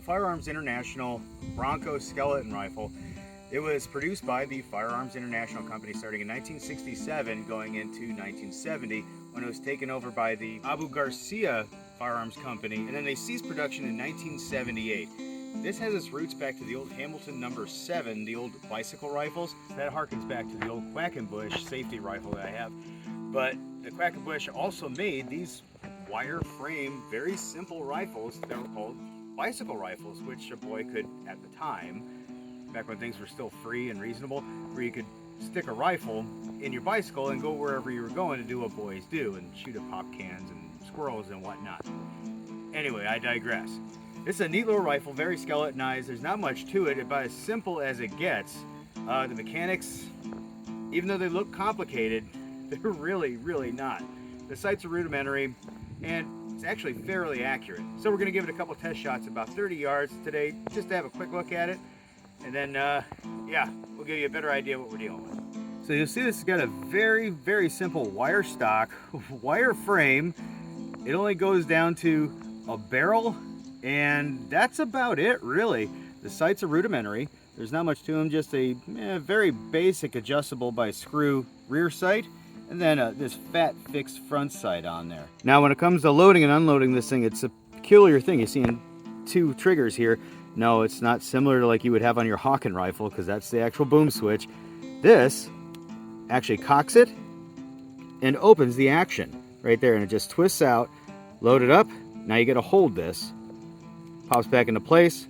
Firearms International Bronco skeleton rifle. It was produced by the Firearms International Company starting in 1967 going into 1970 when it was taken over by the Abu Garcia Firearms Company, and then they ceased production in 1978. This has its roots back to the old Hamilton No. 7, the old bicycle rifles. That harkens back to the old Quackenbush safety rifle that I have. But the Quackenbush also made these wire frame, very simple rifles that were called bicycle rifles, which a boy could, at the time, back when things were still free and reasonable, where you could stick a rifle in your bicycle and go wherever you were going to do what boys do and shoot at pop cans and squirrels and whatnot. Anyway, I digress. This is a neat little rifle, very skeletonized. There's not much to it, about as simple as it gets. The mechanics, even though they look complicated, they're really, really not. The sights are rudimentary, and it's actually fairly accurate. So we're going to give it a couple test shots about 30 yards today, just to have a quick look at it. And then, yeah, we'll give you a better idea of what we're dealing with. So you'll see this has got a very, very simple wire stock, wire frame. It only goes down to a barrel, and that's about it, really. The sights are rudimentary. There's not much to them, just a very basic adjustable by screw rear sight, and then this fat fixed front sight on there. Now, when it comes to loading and unloading this thing, it's a peculiar thing. You're seeing two triggers here. No, it's not similar to like you would have on your Hawken rifle, because that's the actual boom switch. This actually cocks it and opens the action right there, and it just twists out. Load it up. Now you got to hold this. Pops back into place,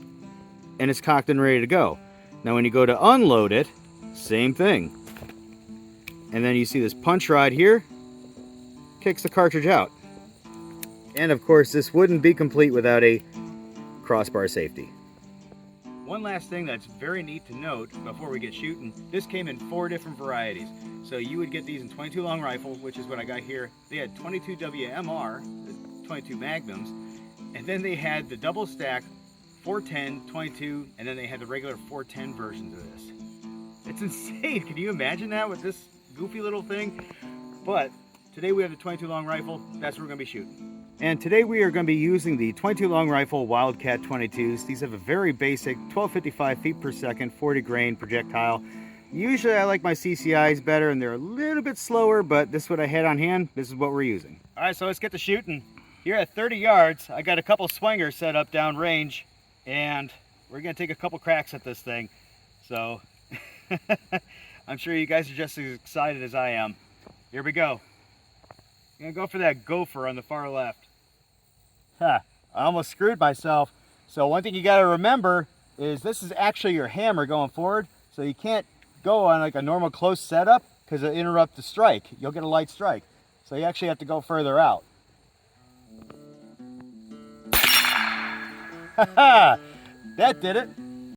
and it's cocked and ready to go. Now when you go to unload it, same thing. And then you see this punch rod here, kicks the cartridge out. And of course, this wouldn't be complete without a crossbar safety. One last thing that's very neat to note before we get shooting, this came in 4 different varieties. So you would get these in 22 long rifle, which is what I got here. They had 22 WMR, the 22 Magnums, and then they had the double stack 410, 22, and then they had the regular 410 versions of this. It's insane. Can you imagine that with this goofy little thing? But today we have the 22 long rifle. That's what we're going to be shooting. And today we are going to be using the 22 long rifle Wildcat 22s. These have a very basic 1255 feet per second, 40 grain projectile. Usually I like my CCIs better, and they're a little bit slower, but this is what I had on hand. This is what we're using. All right, so let's get to shooting. Here at 30 yards, I got a couple swingers set up down range, and we're going to take a couple cracks at this thing. So I'm sure you guys are just as excited as I am. Here we go. I'm going to go for that gopher on the far left. I almost screwed myself. So one thing you got to remember is this is actually your hammer going forward. So you can't go on like a normal close setup because it'll interrupt the strike. You'll get a light strike. So you actually have to go further out. That did it.